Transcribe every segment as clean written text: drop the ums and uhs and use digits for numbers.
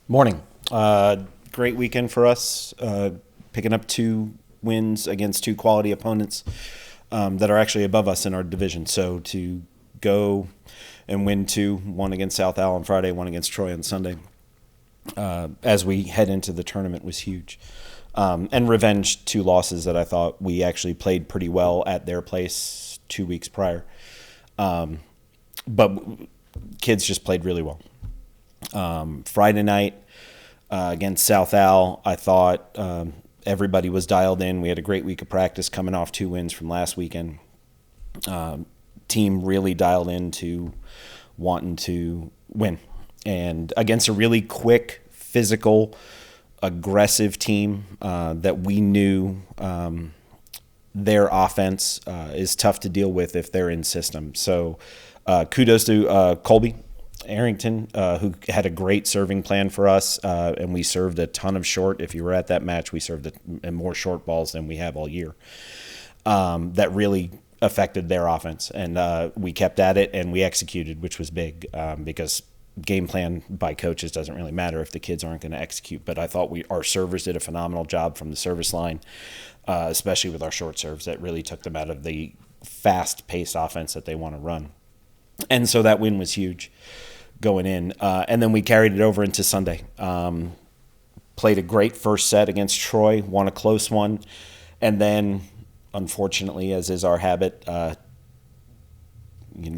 Morning. Great weekend for us, picking up two wins against two quality opponents that are actually above us in our division. So to go and win two, one against South Al on Friday, one against Troy on Sunday, as we head into the tournament was huge. And revenge two losses that I thought we actually played pretty well at their place 2 weeks prior. But kids just played really well. Friday night against South Al, I thought everybody was dialed in. We had a great week of practice coming off two wins from last weekend. Team really dialed into wanting to win. And against a really quick, physical, aggressive team that we knew their offense is tough to deal with if they're in system. So kudos to Colby Arrington, who had a great serving plan for us, and we served a ton of short. If you were at that match, we served more short balls than we have all year. That really affected their offense, and we kept at it and we executed, which was big because game plan by coaches doesn't really matter if the kids aren't going to execute. But I thought our servers did a phenomenal job from the service line, especially with our short serves that really took them out of the fast-paced offense that they want to run. And so that win was huge going in. And then we carried it over into Sunday. Played a great first set against Troy, won a close one. And then, unfortunately, as is our habit,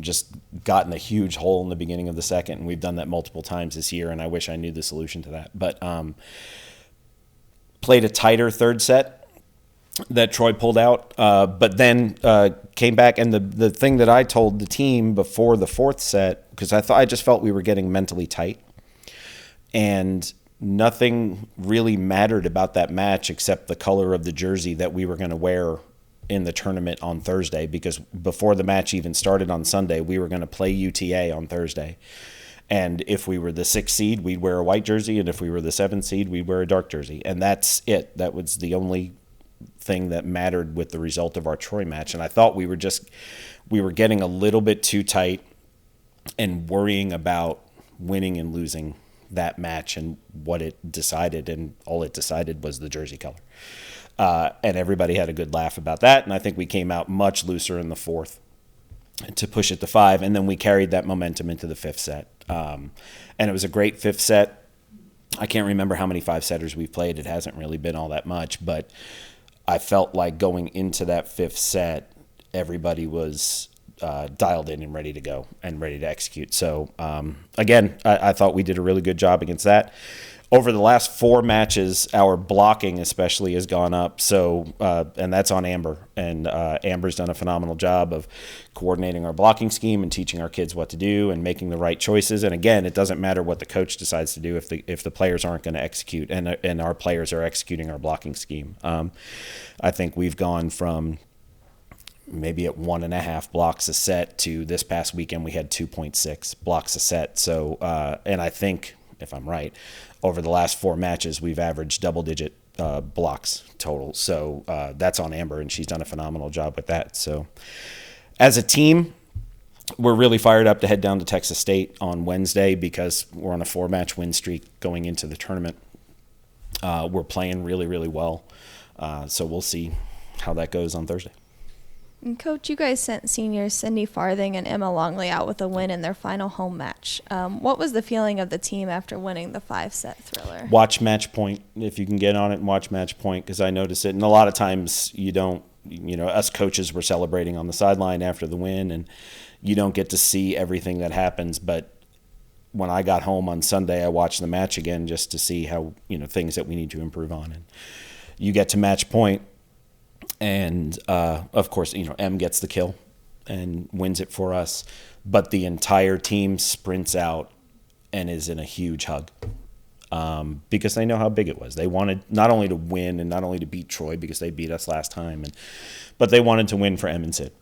just got in a huge hole in the beginning of the second. And we've done that multiple times this year, and I wish I knew the solution to that. But played a tighter third set that Troy pulled out, but then came back. And the thing that I told the team before the fourth set, because I just felt we were getting mentally tight, and nothing really mattered about that match except the color of the jersey that we were going to wear in the tournament on Thursday, because before the match even started on Sunday, we were going to play UTA on Thursday. And if we were the 6th seed, we'd wear a white jersey, and if we were the 7th seed, we'd wear a dark jersey. And that's it. That was the only thing that mattered with the result of our Troy match. And I thought we were getting a little bit too tight and worrying about winning and losing that match and what it decided, and all it decided was the jersey color. And everybody had a good laugh about that, and I think we came out much looser in the fourth to push it to 5, and then we carried that momentum into the fifth set. And it was a great fifth set. I can't remember how many 5-setters we've played. It hasn't really been all that much, but I felt like going into that fifth set, everybody was dialed in and ready to go and ready to execute. So, again, I thought we did a really good job against that. Over the last 4 matches, our blocking especially has gone up. So, and that's on Amber. And Amber's done a phenomenal job of coordinating our blocking scheme and teaching our kids what to do and making the right choices. And again, it doesn't matter what the coach decides to do if the players aren't going to execute, and our players are executing our blocking scheme. I think we've gone from maybe at 1.5 blocks a set to this past weekend we had 2.6 blocks a set. So, and I think, if I'm right, over the last 4 matches, we've averaged double-digit blocks total. So that's on Amber, and she's done a phenomenal job with that. So as a team, we're really fired up to head down to Texas State on Wednesday because we're on a 4-match win streak going into the tournament. We're playing really, really well. So we'll see how that goes on Thursday. And Coach, you guys sent seniors Cindy Farthing and Emma Longley out with a win in their final home match. What was the feeling of the team after winning the 5-set thriller? Watch match point if you can get on it, and watch match point, because I notice it. And a lot of times you don't, us coaches were celebrating on the sideline after the win, and you don't get to see everything that happens. But when I got home on Sunday, I watched the match again just to see how, things that we need to improve on. And you get to match point, and of course, M gets the kill and wins it for us. But the entire team sprints out and is in a huge hug because they know how big it was. They wanted not only to win and not only to beat Troy because they beat us last time, but they wanted to win for M and Sid.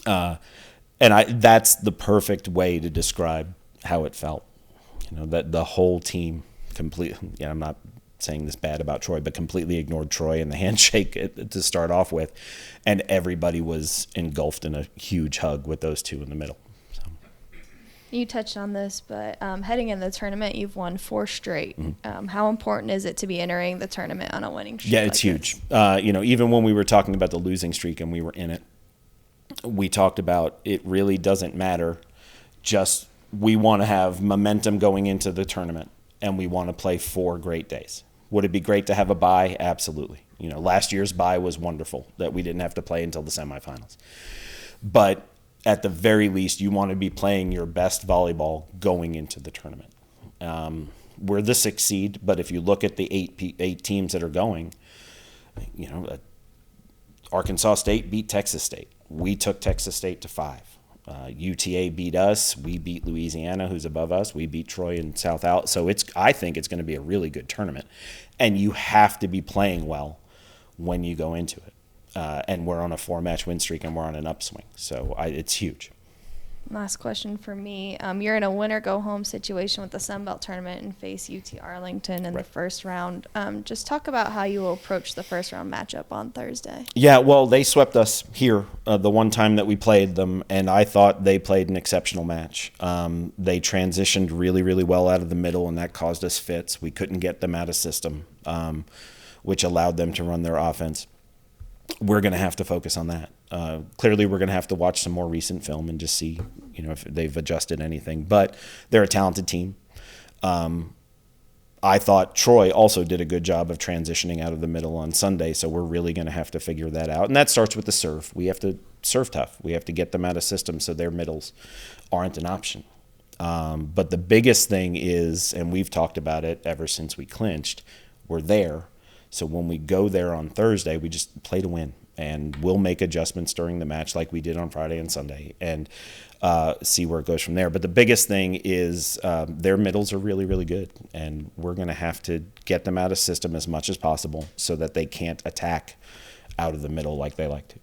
That's the perfect way to describe how it felt. That the whole team completely. I'm not saying this bad about Troy, but completely ignored Troy and the handshake to start off with, and everybody was engulfed in a huge hug with those two in the middle. So. You touched on this, but heading in the tournament, you've won 4 straight. How important is it to be entering the tournament on a winning streak? Yeah, it's huge. Even when we were talking about the losing streak and we were in it, we talked about it really doesn't matter. Just we want to have momentum going into the tournament, and we want to play 4 great days. Would it be great to have a bye? Absolutely. Last year's bye was wonderful that we didn't have to play until the semifinals. But at the very least, you want to be playing your best volleyball going into the tournament. We're the 6th seed, but if you look at the 8 teams that are going, Arkansas State beat Texas State. We took Texas State to 5. UTA beat us. We beat Louisiana, who's above us. We beat Troy and South Out. So I think it's going to be a really good tournament. And you have to be playing well when you go into it. And we're on a 4-match win streak, and we're on an upswing. So it's huge. Last question for me. You're in a winner-go-home situation with the Sun Belt tournament and face UT Arlington in the first round. Just talk about how you will approach the first-round matchup on Thursday. Yeah, well, they swept us here the one time that we played them, and I thought they played an exceptional match. They transitioned really, really well out of the middle, and that caused us fits. We couldn't get them out of system, which allowed them to run their offense. We're going to have to focus on that. Clearly, we're going to have to watch some more recent film and just see, if they've adjusted anything. But they're a talented team. I thought Troy also did a good job of transitioning out of the middle on Sunday, so we're really going to have to figure that out. And that starts with the serve. We have to serve tough. We have to get them out of system so their middles aren't an option. But the biggest thing is, and we've talked about it ever since we clinched, we're there. So when we go there on Thursday, we just play to win, and we'll make adjustments during the match like we did on Friday and Sunday, and see where it goes from there. But the biggest thing is their middles are really, really good, and we're going to have to get them out of system as much as possible so that they can't attack out of the middle like they like to.